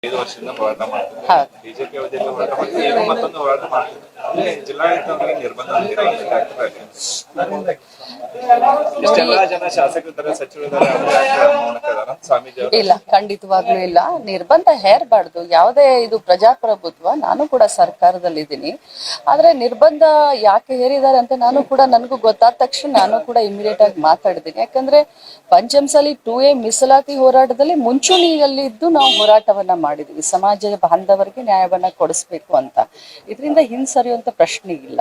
5 ವರ್ಷದಿಂದ ಹೋರಾಟ ಮಾಡ್ತಿದ್ದೆ. ಬಿಜೆಪಿ ಅವಧಿಯಲ್ಲಿ ಹೋರಾಟ ಮಾಡ್ತಿದ್ದೆ. ಈಗ ಮತ್ತೊಂದು ಹೋರಾಟ ಮಾಡ್ತಿದ್ದೆ. ಅಂದ್ರೆ ಜಿಲ್ಲಾಡಳಿತ ಅಂದ್ರೆ ನಿರ್ಬಂಧ ಇಷ್ಟೆಲ್ಲ ಜನ ಶಾಸಕರಿದ್ದಾರೆ, ಸಚಿವರಿದ್ದಾರೆ, ಸ್ವಾಮೀಜಿ ಅವರು ಇಲ್ಲ, ಖಂಡಿತವಾಗ್ಲೂ ಇಲ್ಲ. ನಿರ್ಬಂಧ ಹೇರಬಾರ್ದು. ಯಾವುದೇ ಇದು ಪ್ರಜಾಪ್ರಭುತ್ವ. ನಾನು ಕೂಡ ಸರ್ಕಾರದಲ್ಲಿ ಇದ್ದೀನಿ. ಆದ್ರೆ ನಿರ್ಬಂಧ ಯಾಕೆ ಹೇರಿದ್ದಾರೆ ಅಂತ ನನಗೂ ಗೊತ್ತಾದ ತಕ್ಷಣ ನಾನು ಕೂಡ ಇಮಿಡಿಯೇಟ್ ಆಗಿ ಮಾತಾಡಿದ್ದೀನಿ. ಯಾಕಂದ್ರೆ ಪಂಚಮಸಾಲಿ 2A ಮೀಸಲಾತಿ ಹೋರಾಟದಲ್ಲಿ ಮುಂಚೂಣಿಯಲ್ಲಿ ಇದ್ದು ನಾವು ಹೋರಾಟವನ್ನ ಮಾಡಿದ್ವಿ. ಸಮಾಜದ ಬಾಂಧವರಿಗೆ ನ್ಯಾಯವನ್ನ ಕೊಡಿಸ್ಬೇಕು ಅಂತ. ಇದರಿಂದ ಹಿಂಸರಿಯುವಂತ ಪ್ರಶ್ನೆ ಇಲ್ಲ.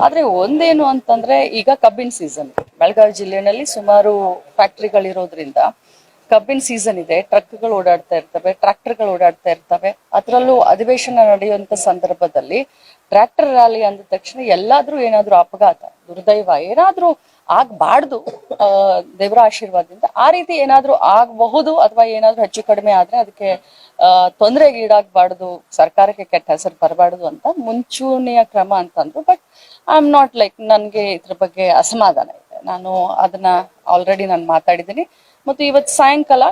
ಆದ್ರೆ ಒಂದೇನು ಅಂತಂದ್ರೆ, ಈಗ ಕಬ್ಬಿನ ಸೀಸನ್ ಬೆಳಗಾವಿ ಜಿಲ್ಲೆಯಲ್ಲಿ ಸುಮಾರು ಫ್ಯಾಕ್ಟ್ರಿಗಳಿರೋದ್ರಿಂದ ಕಬ್ಬಿನ ಸೀಸನ್ ಇದೆ. ಟ್ರಕ್ಗಳು ಓಡಾಡ್ತಾ ಇರ್ತವೆ, ಟ್ರಾಕ್ಟರ್ಗಳು ಓಡಾಡ್ತಾ ಇರ್ತವೆ. ಅದರಲ್ಲೂ ಅಧಿವೇಶನ ನಡೆಯುವಂತ ಸಂದರ್ಭದಲ್ಲಿ ಟ್ರ್ಯಾಕ್ಟರ್ ರ್ಯಾಲಿ ಅಂದ ತಕ್ಷಣ ಎಲ್ಲಾದ್ರೂ ಏನಾದ್ರೂ ಅಪಘಾತ, ದುರ್ದೈವ ಏನಾದ್ರೂ ಆಗ್ಬಾರ್ದು. ದೇವರ ಆಶೀರ್ವಾದದಿಂದ ಆ ರೀತಿ ಏನಾದ್ರೂ ಆಗಬಹುದು, ಅಥವಾ ಏನಾದ್ರೂ ಹೆಚ್ಚು ಕಡಿಮೆ ಆದ್ರೆ ಅದಕ್ಕೆ ತೊಂದರೆಗೆ ಈಡಾಗಬಾರ್ದು, ಸರ್ಕಾರಕ್ಕೆ ಕೆಟ್ಟ ಹೆಸರು ಬರಬಾರ್ದು ಅಂತ ಮುಂಚೂಣಿಯ ಕ್ರಮ ಅಂತಂದ್ರು. But I am not like, ನನ್ಗೆ ಇದ್ರ ಬಗ್ಗೆ ಅಸಮಾಧಾನ ಇದೆ. ನಾನು ಅದನ್ನ ಆಲ್ರೆಡಿ ನಾನು ಮಾತಾಡಿದ್ದೀನಿ. ಮತ್ತು ಇವತ್ತು ಸಾಯಂಕಾಲ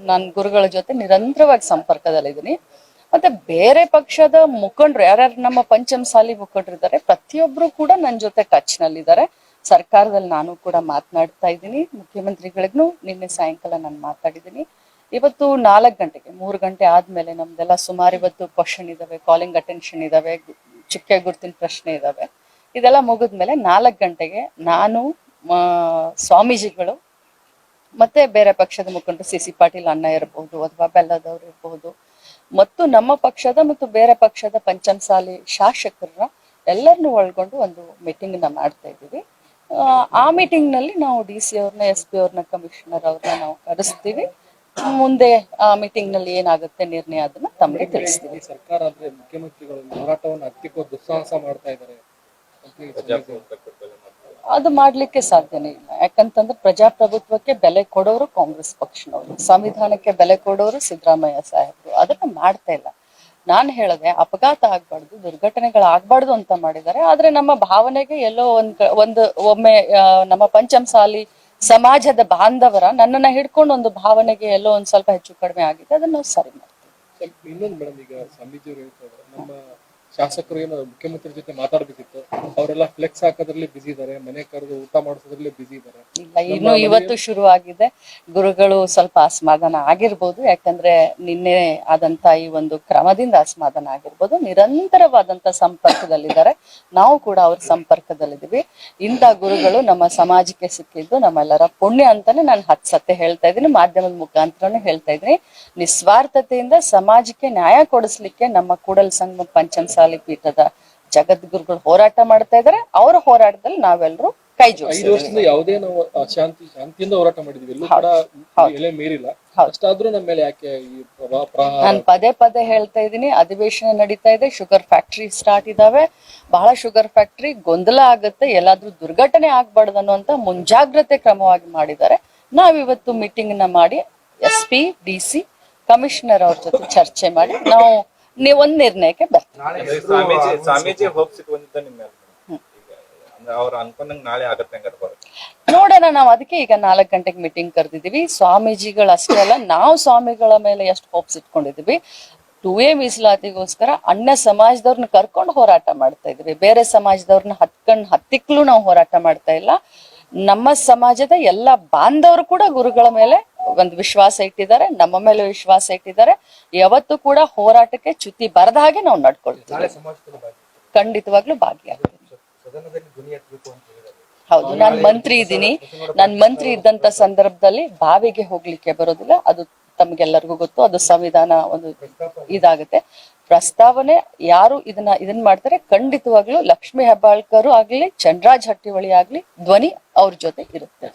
ನಾನು ಗುರುಗಳ ಜೊತೆ ನಿರಂತರವಾಗಿ ಸಂಪರ್ಕದಲ್ಲಿದ್ದೀನಿ. ಮತ್ತೆ ಬೇರೆ ಪಕ್ಷದ ಮುಖಂಡರು ಯಾರ್ಯಾರು ನಮ್ಮ ಪಂಚಮಸಾಲಿ ಮುಖಂಡರಿದ್ದಾರೆ, ಪ್ರತಿಯೊಬ್ರು ಕೂಡ ನನ್ನ ಜೊತೆ ಟಚ್ನಲ್ಲಿದ್ದಾರೆ. ಸರ್ಕಾರದಲ್ಲಿ ನಾನು ಕೂಡ ಮಾತನಾಡ್ತಾ ಇದ್ದೀನಿ. ಮುಖ್ಯಮಂತ್ರಿಗಳಿಗೂ ನಿನ್ನೆ ಸಾಯಂಕಾಲ ನಾನು ಮಾತಾಡಿದ್ದೀನಿ. ಇವತ್ತು 4 ಗಂಟೆಗೆ, 3 ಗಂಟೆ ಆದ್ಮೇಲೆ ನಮ್ದೆಲ್ಲ ಸುಮಾರು ಇವತ್ತು ಕ್ವಶನ್ ಇದಾವೆ, ಕಾಲಿಂಗ್ ಅಟೆನ್ಷನ್ ಇದಾವೆ, ಚುಕ್ಕೆ ಗುರುತಿನ ಪ್ರಶ್ನೆ ಇದಾವೆ. ಇದೆಲ್ಲ ಮುಗಿದ್ಮೇಲೆ 4 ಗಂಟೆಗೆ ನಾನು ಸ್ವಾಮೀಜಿಗಳು ಮತ್ತೆ ಬೇರೆ ಪಕ್ಷದ ಮುಖಂಡರು CC ಪಾಟೀಲ್ ಅಣ್ಣ ಇರಬಹುದು, ಅಥವಾ ಬೆಲ್ಲದವ್ರು ಇರಬಹುದು, ಮತ್ತು ನಮ್ಮ ಪಕ್ಷದ ಮತ್ತು ಬೇರೆ ಪಕ್ಷದ ಪಂಚಮಸಾಲಿ ಶಾಸಕರನ್ನ ಎಲ್ಲರನ್ನು ಒಳಗೊಂಡು ಒಂದು ಮೀಟಿಂಗ್ ನ ಮಾಡ್ತಾ ಇದ್ದೀವಿ. ಆ ಮೀಟಿಂಗ್ ನಲ್ಲಿ ನಾವು DC ಅವ್ರನ್ನ, SP ಅವ್ರನ್ನ, ಕಮಿಷನರ್ ಅವ್ರನ್ನ ನಾವು ಕರೆಸ್ತೀವಿ. ಮುಂದೆ ಆ ಮೀಟಿಂಗ್ ನಲ್ಲಿ ಏನಾಗುತ್ತೆ ನಿರ್ಣಯ ಅದನ್ನ ತಮಗೆ ತಿಳಿಸ್ತೀವಿ. ಸರ್ಕಾರ ಅಂದ್ರೆ ಮುಖ್ಯಮಂತ್ರಿಗಳು ಹೋರಾಟವನ್ನು ಹತ್ತಿಕ್ಕೋ ದುಸ್ಸಾಹಸ ಮಾಡ್ತಾ ಇದ್ದಾರೆ. ಅದು ಮಾಡ್ಲಿಕ್ಕೆ ಸಾಧ್ಯನೇ ಇಲ್ಲ. ಯಾಕಂತಂದ್ರೆ ಪ್ರಜಾಪ್ರಭುತ್ವಕ್ಕೆ ಬೆಲೆ ಕೊಡೋರು ಕಾಂಗ್ರೆಸ್ ಪಕ್ಷನವರು, ಸಂವಿಧಾನಕ್ಕೆ ಬೆಲೆ ಕೊಡೋರು ಸಿದ್ದರಾಮಯ್ಯ ಸಾಹೇಬರು. ಅದನ್ನ ಮಾಡ್ತಾ ಇಲ್ಲ. ನಾನು ಹೇಳದೆ ಅಪಘಾತ ಆಗ್ಬಾರ್ದು, ದುರ್ಘಟನೆಗಳಾಗ್ಬಾರ್ದು ಅಂತ ಮಾಡಿದ್ದಾರೆ. ಆದ್ರೆ ನಮ್ಮ ಭಾವನೆಗೆ ಎಲ್ಲೋ ಒಮ್ಮೆ ನಮ್ಮ ಪಂಚಮಸಾಲಿ ಸಮಾಜದ ಬಾಂಧವರ ನನ್ನನ್ನ ಹಿಡ್ಕೊಂಡು ಒಂದು ಭಾವನೆಗೆ ಎಲ್ಲೋ ಒಂದ್ ಸ್ವಲ್ಪ ಹೆಚ್ಚು ಕಡಿಮೆ ಆಗಿದೆ. ಅದನ್ನ ನಾವು ಸರಿ ಮಾಡ್ತೀವಿ. ಇನ್ನೊಂದು ಮೇಡಮ್, ಈಗ ಸ್ವಾಮೀಜಿಯವರು ಹೇಳ್ತಾರೆ ನಮ್ಮ ಶಾಸಕರು ಏನೋ ಮುಖ್ಯಮಂತ್ರಿ ಜೊತೆ ಮಾತಾಡ್ಬೇಕಿತ್ತು, ಅವರೆಲ್ಲ ಫ್ಲೆಕ್ಸ್ ಹಾಕೋದ್ರಲ್ಲಿ ಬಿಸಿ ಇದ್ದಾರೆ, ಮನೆ ಕರೆದು ಊಟ ಮಾಡಿಸೋದ್ರಲ್ಲಿ ಬಿಸಿ ಇದ್ದಾರೆ. ಇಲ್ಲ, ಇನ್ನು ಇವತ್ತು ಶುರು ಆಗಿದೆ. ಗುರುಗಳು ಸ್ವಲ್ಪ ಅಸಮಾಧಾನ ಆಗಿರ್ಬೋದು. ಯಾಕಂದ್ರೆ ನಿನ್ನೆ ಆದಂತ ಈ ಒಂದು ಕ್ರಮದಿಂದ ಅಸಮಾಧಾನ ಆಗಿರ್ಬೋದು. ನಿರಂತರವಾದಂತ ಸಂಪರ್ಕದಲ್ಲಿದ್ದಾರೆ. ನಾವು ಕೂಡ ಅವ್ರ ಸಂಪರ್ಕದಲ್ಲಿದ್ದೀವಿ. ಇಂಥ ಗುರುಗಳು ನಮ್ಮ ಸಮಾಜಕ್ಕೆ ಸಿಕ್ಕಿದ್ದು ನಮ್ಮೆಲ್ಲರ ಪುಣ್ಯ ಅಂತಾನೆ ನಾನು 10 ಸತಿ ಹೇಳ್ತಾ ಇದ್ದೀನಿ. ಮಾಧ್ಯಮದ ಮುಖಾಂತರನು ಹೇಳ್ತಾ ಇದ್ದೀನಿ. ನಿಸ್ವಾರ್ಥತೆಯಿಂದ ಸಮಾಜಕ್ಕೆ ನ್ಯಾಯ ಕೊಡಿಸ್ಲಿಕ್ಕೆ ನಮ್ಮ ಕೂಡಲ ಸಂಗಮ ಪಂಚಮಸಾಲಿ ಪೀಠದ ಜಗದ್ಗುರುಗಳು ಹೋರಾಟ ಮಾಡ್ತಾ ಇದ್ದಾರೆ. ಅವರ ಹೋರಾಟದಲ್ಲಿ ನಾವೆಲ್ಲರೂ ಕೈ ಜೋಡಿಸ್ತೀವಿ. 5 ವರ್ಷದಿಂದ ಯಾವುದೇ ನಾವು ಶಾಂತಿಯಿಂದ ಹೋರಾಟ ಮಾಡಿದ್ವಿ, ಎಲ್ಲೂ ಕೂಡ ಎಲೆ ಮೀರಿಲ್ಲ. ಅಷ್ಟಾದ್ರೂ ನಮ್ಮ ಮೇಲೆ ಯಾಕೆ ಈ ನಾನು ಪದೇ ಹೇಳ್ತಾ ಇದ್ದೀನಿ. ಅಧಿವೇಶನ ನಡೀತಾ ಇದೆ, ಶುಗರ್ ಫ್ಯಾಕ್ಟ್ರಿ ಸ್ಟಾರ್ಟ್ ಇದಾವೆ. ಬಹಳ ಶುಗರ್ ಫ್ಯಾಕ್ಟ್ರಿ ಗೊಂದಲ ಆಗುತ್ತೆ, ಎಲ್ಲಾದ್ರೂ ದುರ್ಘಟನೆ ಆಗ್ಬಾರ್ದು ಅನ್ನುವಂತ ಮುಂಜಾಗ್ರತೆ ಕ್ರಮವಾಗಿ ಮಾಡಿದ್ದಾರೆ. ನಾವಿವತ್ತು ಮೀಟಿಂಗ್ ನ ಮಾಡಿ SP, DC, ಕಮಿಷನರ್ ಅವ್ರ ಜೊತೆ ಚರ್ಚೆ ಮಾಡಿ ನಾವು ಒಂದ್ ನಿರ್ಣಯಕ್ಕೆ ಬರ್ತೀವಿ. ನೋಡೋಣ. ನಾವು ಅದಕ್ಕೆ ಈಗ 4 ಗಂಟೆಗೆ ಮೀಟಿಂಗ್ ಕರೆದಿದ್ದೀವಿ. ಸ್ವಾಮೀಜಿಗಳಷ್ಟೇ ಅಲ್ಲ, ನಾವು ಸ್ವಾಮಿಗಳ ಮೇಲೆ ಎಷ್ಟು ಹೋಪ್ಸ್ ಇಟ್ಕೊಂಡಿದೀವಿ. 2A ಮೀಸಲಾತಿಗೋಸ್ಕರ ಅನ್ಯ ಸಮಾಜದವ್ರನ್ನ ಕರ್ಕೊಂಡು ಹೋರಾಟ ಮಾಡ್ತಾ ಇದೀವಿ. ಬೇರೆ ಸಮಾಜದವ್ರನ್ನ ಹತ್ತಿಕ್ಲು ನಾವು ಹೋರಾಟ ಮಾಡ್ತಾ ಇಲ್ಲ. ನಮ್ಮ ಸಮಾಜದ ಎಲ್ಲ ಬಾಂಧವರು ಕೂಡ ಗುರುಗಳ ಮೇಲೆ ಒಂದು ವಿಶ್ವಾಸ ಇಟ್ಟಿದ್ದಾರೆ, ನಮ್ಮ ಮೇಲೆ ವಿಶ್ವಾಸ ಇಟ್ಟಿದ್ದಾರೆ. ಯಾವತ್ತೂ ಕೂಡ ಹೋರಾಟಕ್ಕೆ ಚ್ಯುತಿ ಬರದ ಹಾಗೆ ನಾವು ನಡ್ಕೊಳ್ತೀವಿ. ಖಂಡಿತವಾಗ್ಲೂ ಭಾಗಿಯಾಗ್ತೀವಿ. ಹೌದು, ನಾನು ಮಂತ್ರಿ ಇದ್ದೀನಿ. ನಾನು ಮಂತ್ರಿ ಇದ್ದಂತ ಸಂದರ್ಭದಲ್ಲಿ ಬಾವಿಗೆ ಹೋಗ್ಲಿಕ್ಕೆ ಬರೋದಿಲ್ಲ. ಅದು ತಮ್ಗೆಲ್ಲರಿಗೂ ಗೊತ್ತು. ಅದು ಸಂವಿಧಾನ ಒಂದು ಇದಾಗುತ್ತೆ. ಪ್ರಸ್ತಾವನೆ ಯಾರು ಇದನ್ನ ಮಾಡ್ತಾರೆ, ಖಂಡಿತವಾಗ್ಲೂ ಲಕ್ಷ್ಮೀ ಹೆಬ್ಬಾಳ್ಕರ್ ಆಗ್ಲಿ, ಚಂದ್ರರಾಜ್ ಹಟ್ಟಿಹೊಳಿ ಆಗ್ಲಿ, ಧ್ವನಿ ಅವ್ರ ಜೊತೆ ಇರುತ್ತೆ.